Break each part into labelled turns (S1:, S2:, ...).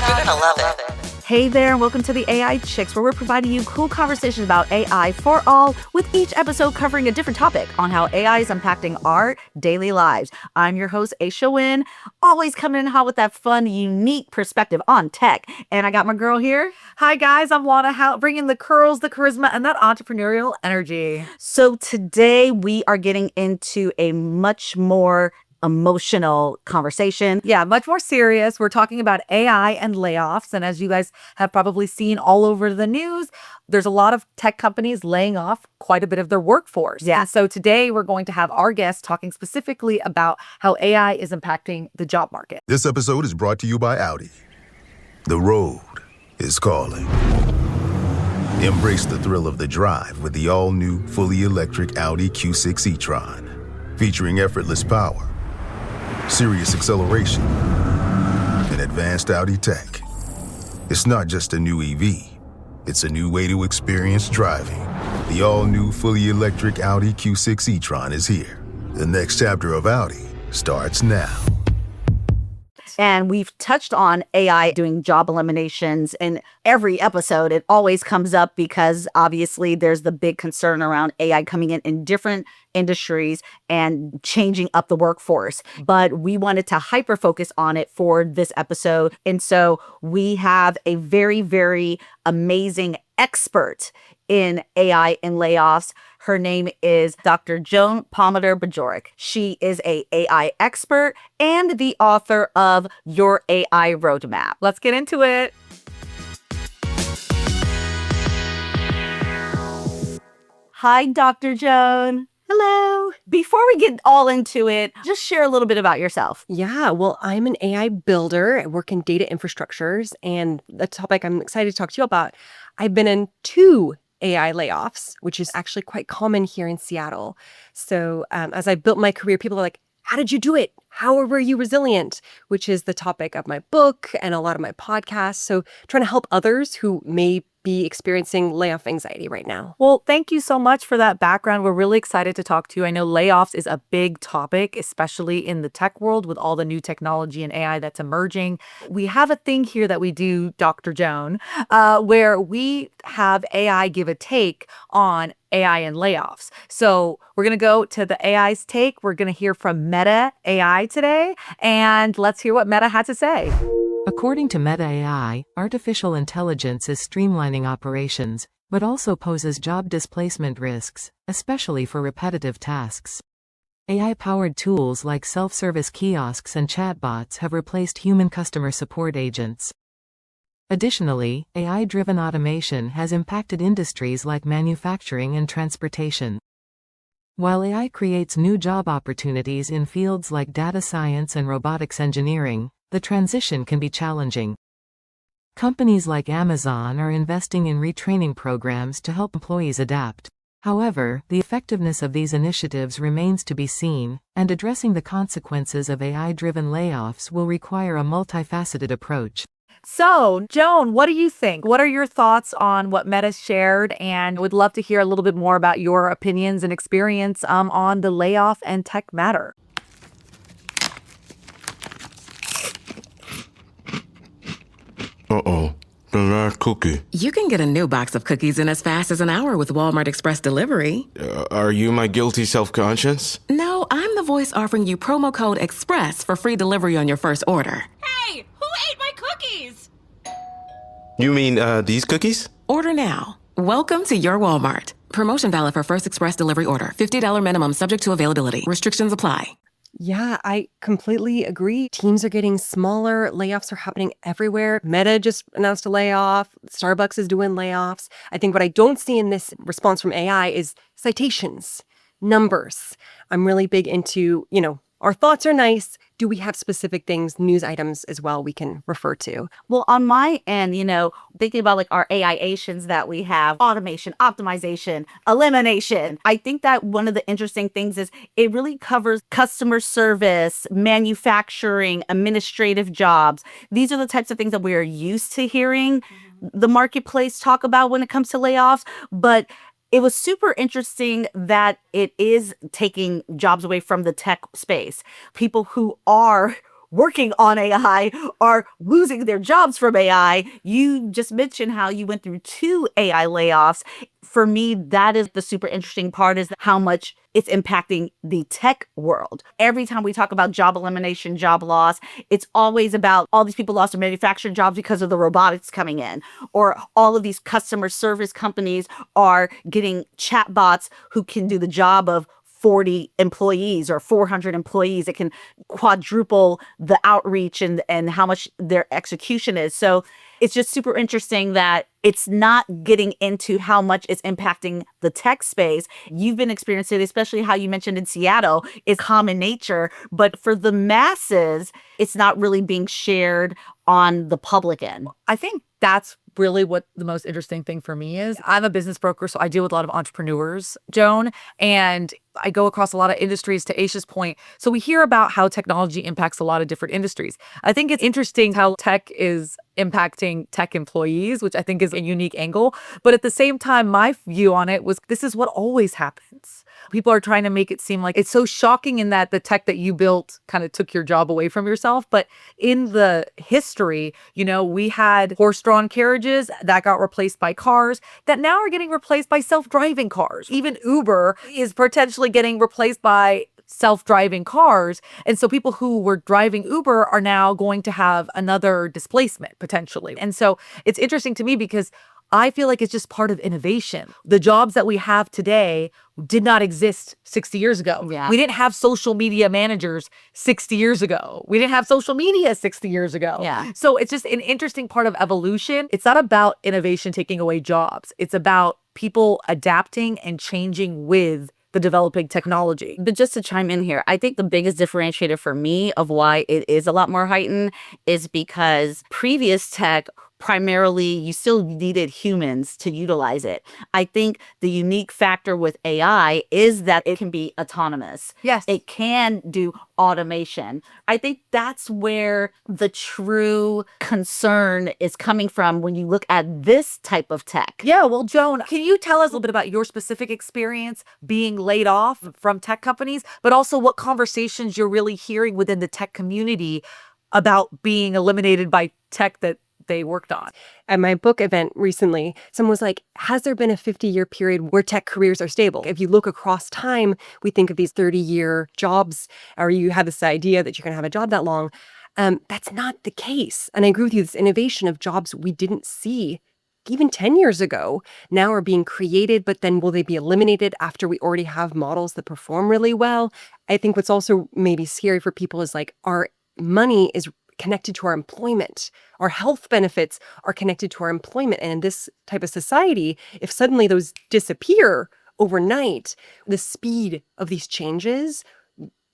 S1: You're gonna love it.
S2: Hey there, and welcome to the AI Chicks, where we're providing you cool conversations about AI for all, with each episode covering a different topic on how AI is impacting our daily lives. I'm your host, Aisha Wynn, always coming in hot with that fun, unique perspective on tech. And I got my girl here.
S3: Hi guys, I'm Lana Howe, bringing the curls, the charisma, and that entrepreneurial energy.
S2: So today we are getting into a much more emotional conversation.
S3: Yeah, much more serious. We're talking about AI and layoffs. And as you guys have probably seen all over the news, there's a lot of tech companies laying off quite a bit of their workforce.
S2: Yeah.
S3: And so today we're going to have our guest talking specifically about how AI is impacting the job market.
S4: This episode is brought to you by Audi. The road is calling. Embrace the thrill of the drive with the all-new, fully electric Audi Q6 e-tron. Featuring effortless power, serious acceleration, and advanced Audi tech. It's not just a new EV, it's a new way to experience driving. The all-new, fully electric Audi Q6 e-tron is here. The next chapter of Audi starts now.
S2: And we've touched on AI doing job eliminations in every episode. It always comes up because obviously there's the big concern around AI coming in different industries and changing up the workforce. But we wanted to hyper focus on it for this episode. And so we have a very, very amazing expert in AI and layoffs. Her name is Dr. Joan Palmiter Bajorek. She is a AI expert and the author of Your AI Roadmap.
S3: Let's get into it.
S2: Hi, Dr. Joan.
S5: Hello.
S2: Before we get all into it, just share a little bit about yourself.
S5: Yeah, well, I'm an AI builder. I work in data infrastructures, and the topic I'm excited to talk to you about, I've been in 2 AI layoffs, which is actually quite common here in Seattle. So as I built my career, people are like, how did you do it? How were you resilient? Which is the topic of my book and a lot of my podcasts. So trying to help others who may be experiencing layoff anxiety right now.
S3: Well, thank you so much for that background. We're really excited to talk to you. I know layoffs is a big topic, especially in the tech world with all the new technology and AI that's emerging. We have a thing here that we do, Dr. Joan, where we have AI give a take on AI and layoffs. So we're going to go to the AI's take. We're going to hear from Meta AI today, and let's hear what Meta had to say.
S6: According to Meta AI, artificial intelligence is streamlining operations, but also poses job displacement risks, especially for repetitive tasks. AI-powered tools like self-service kiosks and chatbots have replaced human customer support agents. Additionally, AI-driven automation has impacted industries like manufacturing and transportation. While AI creates new job opportunities in fields like data science and robotics engineering, the transition can be challenging. Companies like Amazon are investing in retraining programs to help employees adapt. However, the effectiveness of these initiatives remains to be seen, and addressing the consequences of AI-driven layoffs will require a multifaceted approach.
S3: So, Joan, what do you think? What are your thoughts on what Meta shared? And would love to hear a little bit more about your opinions and experience on the layoff and tech matter.
S7: Uh-oh, the last cookie.
S1: You can get a new box of cookies in as fast as an hour with Walmart Express Delivery.
S7: Are you my guilty self-conscience?
S1: No, I'm the voice offering you promo code EXPRESS for free delivery on your first order.
S8: Hey, who ate my cookies?
S7: You mean, these cookies?
S1: Order now. Welcome to your Walmart. Promotion valid for first express delivery order. $50 minimum subject to availability. Restrictions apply.
S5: Yeah, I completely agree. Teams are getting smaller. Layoffs are happening everywhere. Meta just announced a layoff. Starbucks is doing layoffs. I think what I don't see in this response from AI is citations, numbers. I'm really big into, our thoughts are nice. Do we have specific things, news items as well we can refer to?
S2: Well, on my end, thinking about like our AI-ations that we have, automation, optimization, elimination. I think that one of the interesting things is it really covers customer service, manufacturing, administrative jobs. These are the types of things that we're used to hearing the marketplace talk about when it comes to layoffs. But it was super interesting that it is taking jobs away from the tech space. People who are working on AI are losing their jobs from AI. You just mentioned how you went through 2 AI layoffs. For me, that is the super interesting part, is how much it's impacting the tech world. Every time we talk about job elimination, job loss, it's always about all these people lost their manufacturing jobs because of the robotics coming in, or all of these customer service companies are getting chatbots who can do the job of 40 employees or 400 employees. It can quadruple the outreach and how much their execution is. So it's just super interesting that it's not getting into how much it's impacting the tech space. You've been experiencing it, especially how you mentioned in Seattle, is common nature. But for the masses, it's not really being shared on the public end.
S3: I think that's really what the most interesting thing for me is. I'm a business broker, so I deal with a lot of entrepreneurs, Joan, and I go across a lot of industries, to Aisha's point. So we hear about how technology impacts a lot of different industries. I think it's interesting how tech is impacting tech employees, which I think is a unique angle. But at the same time, my view on it was this is what always happens. People are trying to make it seem like it's so shocking in that the tech that you built kind of took your job away from yourself. But in the history, we had horse-drawn carriages that got replaced by cars that now are getting replaced by self-driving cars. Even Uber is potentially getting replaced by self-driving cars. And so people who were driving Uber are now going to have another displacement potentially. And so it's interesting to me because I feel like it's just part of innovation. The jobs that we have today did not exist 60 years ago.
S2: Yeah.
S3: We didn't have social media managers 60 years ago. We didn't have social media 60 years ago.
S2: Yeah.
S3: So it's just an interesting part of evolution. It's not about innovation taking away jobs. It's about people adapting and changing with the developing technology.
S2: But just to chime in here, I think the biggest differentiator for me of why it is a lot more heightened is because previous tech, primarily, you still needed humans to utilize it. I think the unique factor with AI is that it can be autonomous.
S3: Yes.
S2: It can do automation. I think that's where the true concern is coming from when you look at this type of tech.
S3: Yeah, well, Joan, can you tell us a little bit about your specific experience being laid off from tech companies, but also what conversations you're really hearing within the tech community about being eliminated by tech that they worked on?
S5: At my book event recently, someone was like, has there been a 50-year period where tech careers are stable? If you look across time, we think of these 30-year jobs, or you have this idea that you're going to have a job that long. That's not the case. And I agree with you, this innovation of jobs we didn't see even 10 years ago now are being created, but then will they be eliminated after we already have models that perform really well? I think what's also maybe scary for people is like our money is connected to our employment. Our health benefits are connected to our employment. And in this type of society, if suddenly those disappear overnight, the speed of these changes,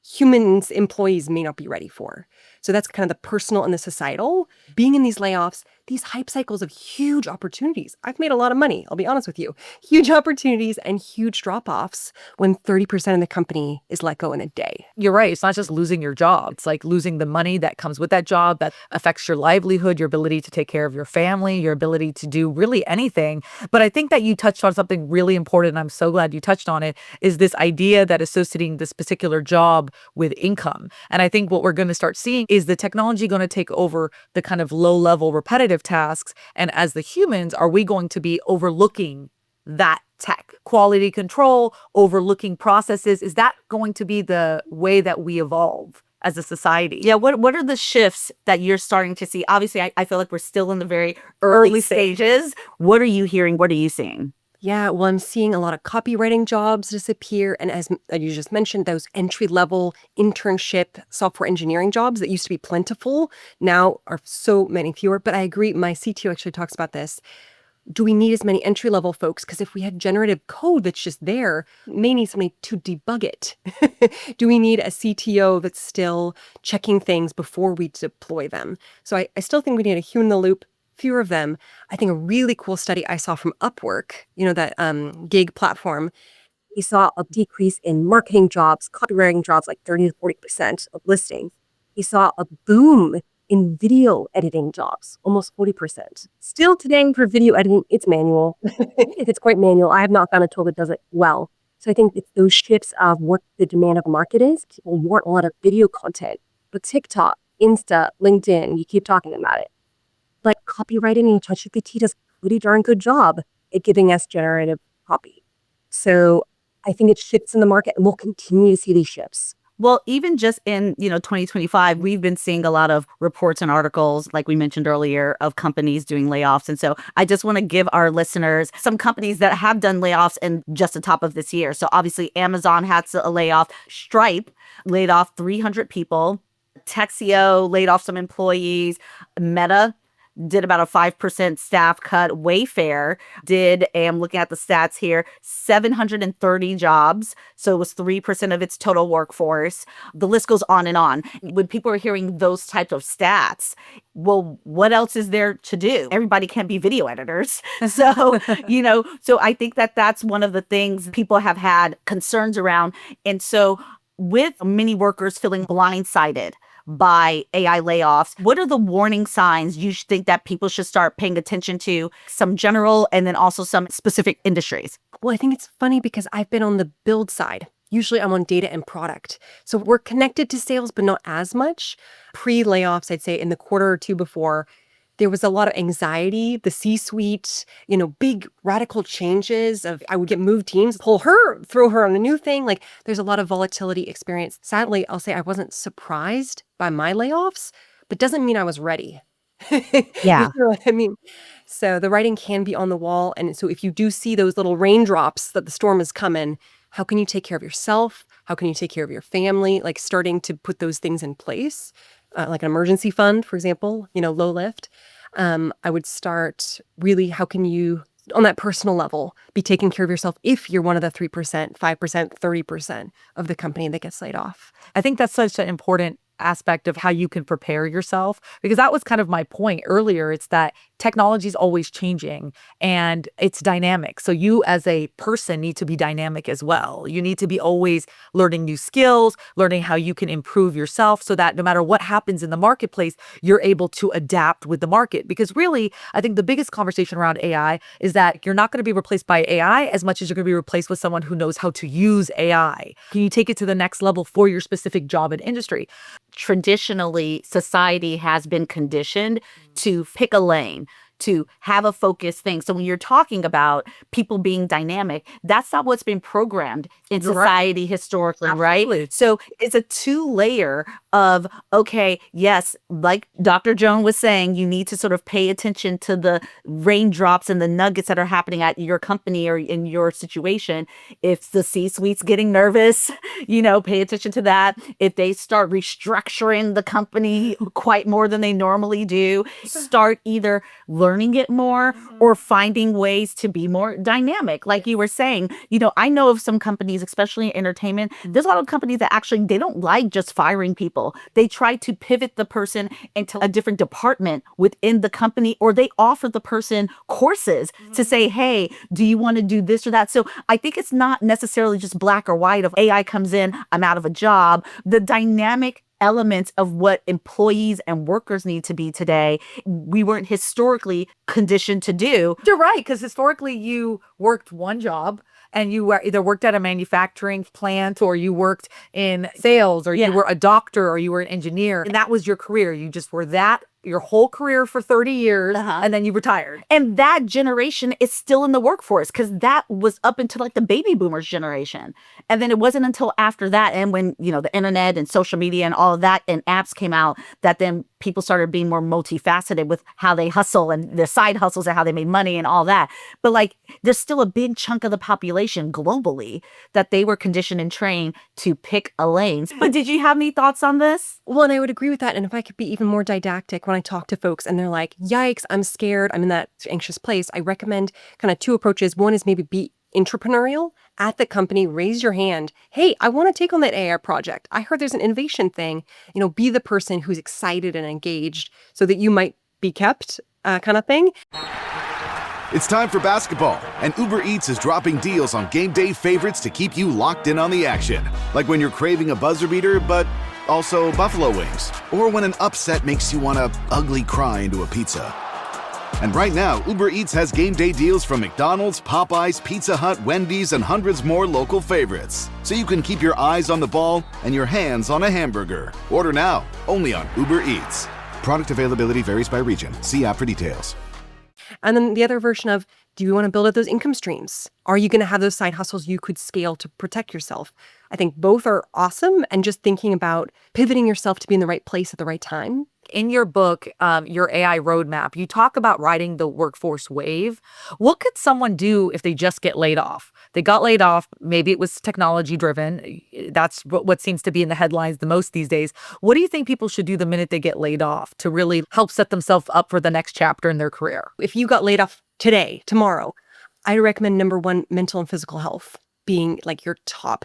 S5: humans, employees may not be ready for. So that's kind of the personal and the societal. Being in these layoffs, these hype cycles of huge opportunities. I've made a lot of money, I'll be honest with you. Huge opportunities and huge drop-offs when 30% of the company is let go in a day.
S3: You're right. It's not just losing your job. It's like losing the money that comes with that job that affects your livelihood, your ability to take care of your family, your ability to do really anything. But I think that you touched on something really important, and I'm so glad you touched on it, is this idea that associating this particular job with income. And I think what we're going to start seeing is the technology going to take over the kind of low-level repetitive tasks? And as the humans, are we going to be overlooking that tech? Quality control, overlooking processes, is that going to be the way that we evolve as a society?
S2: Yeah, what are the shifts that you're starting to see? Obviously, I feel like we're still in the very early stages. What are you hearing? What are you seeing?
S5: Yeah, well, I'm seeing a lot of copywriting jobs disappear. And as you just mentioned, those entry-level internship software engineering jobs that used to be plentiful now are so many fewer. But I agree, my CTO actually talks about this. Do we need as many entry-level folks? Because if we had generative code that's just there, we may need somebody to debug it. Do we need a CTO that's still checking things before we deploy them? So I still think we need a human in the loop. Fewer of them. I think a really cool study I saw from Upwork, that gig platform, we saw a decrease in marketing jobs, copywriting jobs, like 30 to 40% of listings. We saw a boom in video editing jobs, almost 40%. Still today for video editing, it's manual. It's quite manual. I have not found a tool that does it well. So I think it's those shifts of what the demand of the market is. People want a lot of video content, but TikTok, Insta, LinkedIn, you keep talking about it. Like copywriting and ChatGPT does a pretty darn good job at giving us generative copy. So I think it shifts in the market, and we'll continue to see these shifts.
S2: Well, even just in, 2025, we've been seeing a lot of reports and articles, like we mentioned earlier, of companies doing layoffs. And so I just want to give our listeners some companies that have done layoffs in just the top of this year. So obviously Amazon had a layoff. Stripe laid off 300 people. Texio laid off some employees. Meta did about a 5% staff cut. Wayfair did, I'm looking at the stats here, 730 jobs. So it was 3% of its total workforce. The list goes on and on. When people are hearing those types of stats, well, what else is there to do? Everybody can't be video editors. So, so I think that that's one of the things people have had concerns around. And so with many workers feeling blindsided by AI layoffs, what are the warning signs you think that people should start paying attention to, some general and then also some specific industries?
S5: Well, I think it's funny because I've been on the build side. Usually I'm on data and product. So we're connected to sales, but not as much. Pre-layoffs, I'd say in the quarter or two before, there was a lot of anxiety, the C-suite, big radical changes of I would get moved teams, pull her, throw her on a new thing. Like there's a lot of volatility experience. Sadly, I'll say I wasn't surprised by my layoffs, but doesn't mean I was ready.
S2: Yeah.
S5: You know what I mean? So the writing can be on the wall. And so if you do see those little raindrops that the storm is coming, how can you take care of yourself? How can you take care of your family? Like starting to put those things in place. Like an emergency fund, for example, low lift. I would start really, how can you, on that personal level, be taking care of yourself if you're one of the 3%, 5%, 30% of the company that gets laid off?
S3: I think that's such an important aspect of how you can prepare yourself, because that was kind of my point earlier. It's that technology is always changing and it's dynamic. So you as a person need to be dynamic as well. You need to be always learning new skills, learning how you can improve yourself so that no matter what happens in the marketplace, you're able to adapt with the market. Because really, I think the biggest conversation around AI is that you're not going to be replaced by AI as much as you're going to be replaced with someone who knows how to use AI. Can you take it to the next level for your specific job and industry?
S2: Traditionally, society has been conditioned to pick a lane, to have a focused thing. So when you're talking about people being dynamic, that's not what's been programmed in society historically,
S3: Absolutely.
S2: right? So it's a two-layer of, okay, yes, like Dr. Joan was saying, you need to sort of pay attention to the raindrops and the nuggets that are happening at your company or in your situation. If the C-suite's getting nervous, pay attention to that. If they start restructuring the company quite more than they normally do, start either learning it more or finding ways to be more dynamic. Like you were saying, I know of some companies, especially in entertainment, there's a lot of companies that actually, they don't like just firing people. They try to pivot the person into a different department within the company, or they offer the person courses to say, hey, do you want to do this or that? So I think it's not necessarily just black or white of AI comes in, I'm out of a job. The dynamic elements of what employees and workers need to be today, we weren't historically conditioned to do.
S3: You're right, because historically you worked one job and you were either worked at a manufacturing plant or you worked in sales or you were a doctor or you were an engineer. And that was your career. You just were that your whole career for 30 years and then you retired.
S2: And that generation is still in the workforce because that was up until like the baby boomers generation. And then it wasn't until after that and when, the internet and social media and all of that and apps came out that then people started being more multifaceted with how they hustle and their side hustles and how they made money and all that. But like there's still a big chunk of the population globally that they were conditioned and trained to pick a lane. But did you have any thoughts on this?
S5: Well, and I would agree with that. And if I could be even more didactic, when I talk to folks and they're like, yikes, I'm scared, I'm in that anxious place, I recommend kind of two approaches. One is maybe be entrepreneurial at the company, raise your hand. Hey, I want to take on that AI project. I heard there's an innovation thing. Be the person who's excited and engaged so that you might be kept kind of thing.
S9: It's time for basketball, and Uber Eats is dropping deals on game day favorites to keep you locked in on the action. Like when you're craving a buzzer beater, but also buffalo wings. Or when an upset makes you want to ugly cry into a pizza. And right now, Uber Eats has game day deals from McDonald's, Popeyes, Pizza Hut, Wendy's, and hundreds more local favorites. So you can keep your eyes on the ball and your hands on a hamburger. Order now, only on Uber Eats. Product availability varies by region. See app for details.
S5: And then the other version of, do you want to build out those income streams? Are you going to have those side hustles you could scale to protect yourself? I think both are awesome. And just thinking about pivoting yourself to be in the right place at the right time.
S3: In your book, your AI roadmap, you talk about riding the workforce wave. What could someone do if they just get laid off? They got laid off. Maybe it was technology driven. That's what seems to be in the headlines the most these days. What do you think people should do the minute they get laid off to really help set themselves up for the next chapter in their career?
S5: If you got laid off today, tomorrow, I recommend number one, mental and physical health being like your top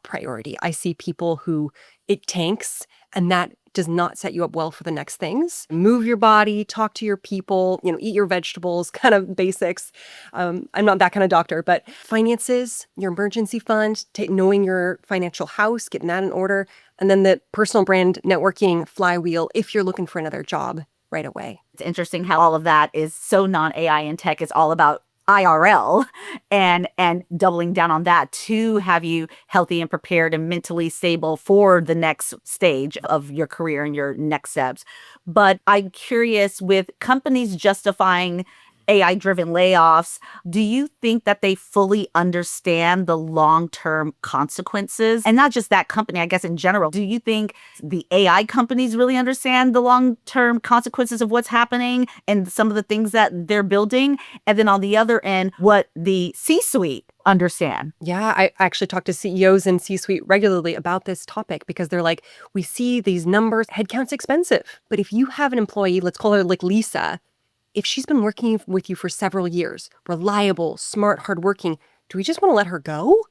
S5: priority. I see people who it tanks, and that does not set you up well for the next things. Move your body, talk to your people, eat your vegetables, kind of basics. I'm not that kind of doctor, but finances, your emergency fund, knowing your financial house, getting that in order, and then the personal brand networking flywheel if you're looking for another job right away.
S2: It's interesting how all of that is so non-AI in tech. It's all about IRL and doubling down on that to have you healthy and prepared and mentally stable for the next stage of your career and your next steps. But I'm curious, with companies justifying AI-driven layoffs, do you think that they fully understand the long-term consequences? And not just that company, I guess in general. Do you think the AI companies really understand the long-term consequences of what's happening and some of the things that they're building? And then on the other end, what the C-suite understand?
S5: Yeah, I actually talk to CEOs and C-suite regularly about this topic because they're like, we see these numbers, headcount's expensive. But if you have an employee, let's call her like Lisa, if she's been working with you for several years, reliable, smart, hardworking, do we just want to let her go?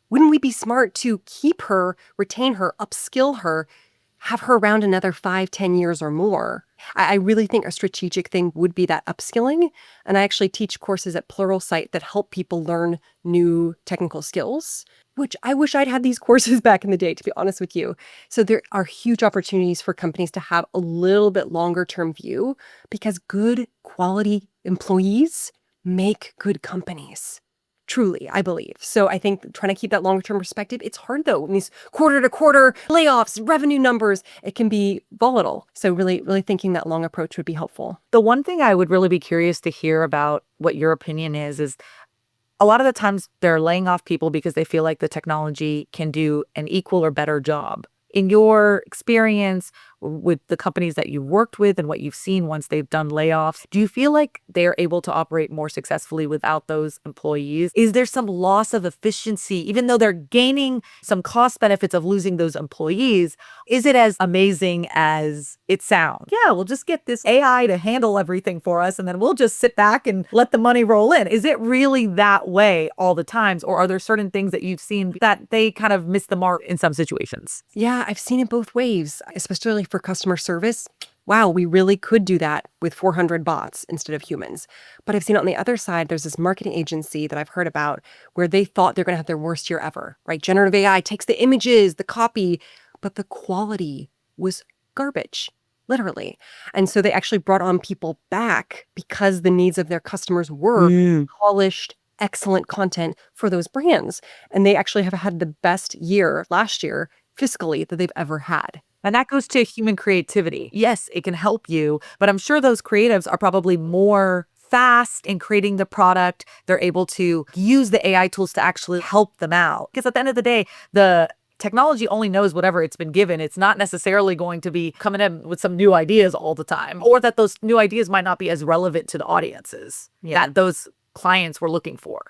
S5: Wouldn't we be smart to keep her, retain her, upskill her, have her around another 5-10 years or more? I really think a strategic thing would be that upskilling. And I actually teach courses at Pluralsight that help people learn new technical skills, which I wish I'd had these courses back in the day, to be honest with you. So there are huge opportunities for companies to have a little bit longer term view because good quality employees make good companies. Truly, I believe. So I think trying to keep that longer term perspective, it's hard though. In these quarter to quarter layoffs, revenue numbers, it can be volatile. So really thinking that long approach would be helpful.
S3: The one thing I would really be curious to hear about what your opinion is a lot of the times they're laying off people because they feel like the technology can do an equal or better job. In your experience with the companies that you've worked with and what you've seen once they've done layoffs, do you feel like they're able to operate more successfully without those employees? Is there some loss of efficiency, even though they're gaining some cost benefits of losing those employees? Is it as amazing as it sounds? Yeah, we'll just get this AI to handle everything for us, and then we'll just sit back and let the money roll in. Is it really that way all the times? Or are there certain things that you've seen that they kind of miss the mark in some situations?
S5: Yeah, I've seen it both ways, especially for customer service. Wow, we really could do that with 400 bots instead of humans. But I've seen it on the other side, there's this marketing agency that I've heard about where they thought they're going to have their worst year ever, right? Generative AI takes the images, the copy, but the quality was garbage, literally. And so they actually brought on people back because the needs of their customers were polished, excellent content for those brands. And they actually have had the best year last year fiscally that they've ever had.
S3: And that goes to human creativity. Yes, it can help you, but I'm sure those creatives are probably more fast in creating the product. They're able to use the AI tools to actually help them out. Because at the end of the day, the technology only knows whatever it's been given. It's not necessarily going to be coming in with some new ideas all the time, or that those new ideas might not be as relevant to the audiences that those clients were looking for.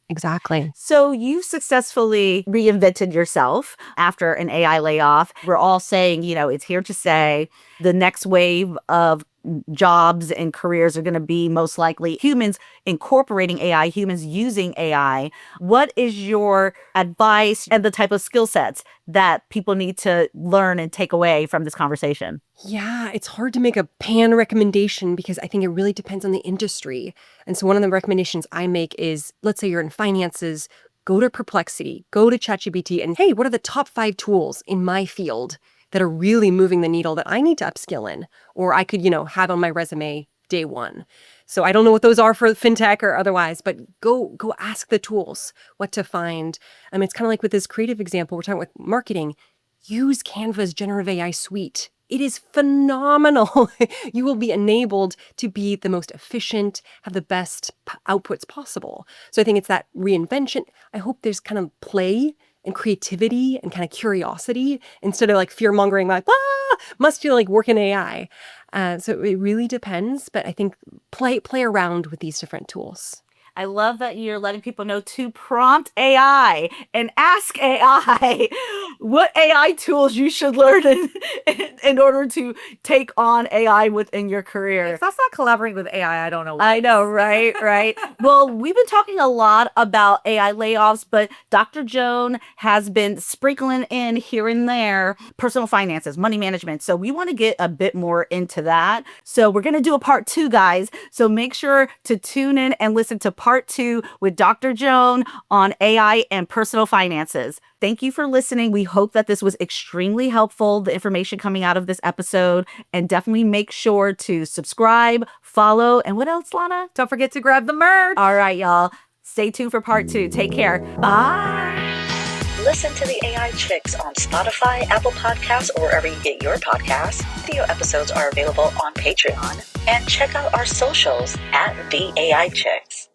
S5: Exactly.
S2: So you successfully reinvented yourself after an AI layoff. We're all saying, it's here to stay. The next wave of jobs and careers are going to be most likely humans incorporating AI, humans using AI. What is your advice and the type of skill sets that people need to learn and take away from this conversation?
S5: Yeah, it's hard to make a pan recommendation because I think it really depends on the industry. And so one of the recommendations I make is, let's say you're in finances, go to Perplexity, go to ChatGPT, and hey, what are the top 5 tools in my field that are really moving the needle that I need to upskill in? Or I could, have on my resume day one. So I don't know what those are for fintech or otherwise, but go ask the tools what to find. It's kind of like with this creative example, we're talking with marketing. Use Canva's generative AI suite. It is phenomenal. You will be enabled to be the most efficient, have the best outputs possible. So I think it's that reinvention. I hope there's kind of play and creativity and kind of curiosity instead of like fear-mongering, like, must feel like work in AI. So it really depends, but I think play around with these different tools.
S2: I love that you're letting people know to prompt AI and ask AI what AI tools you should learn in order to take on AI within your career.
S3: If that's not collaborating with AI, I don't know.
S2: I know, right? Right. Well, we've been talking a lot about AI layoffs, but Dr. Joan has been sprinkling in here and there personal finances, money management. So we want to get a bit more into that. So we're going to do a part 2, guys. So make sure to tune in and listen to part 2 with Dr. Joan on AI and personal finances. Thank you for listening. We hope that this was extremely helpful, the information coming out of this episode, and definitely make sure to subscribe, follow, and what else, Lana?
S3: Don't forget to grab the merch.
S2: All right, y'all. Stay tuned for part 2. Take care. Bye.
S10: Listen to the AI Chicks on Spotify, Apple Podcasts, or wherever you get your podcasts. Video episodes are available on Patreon. And check out our socials at The AI Chicks.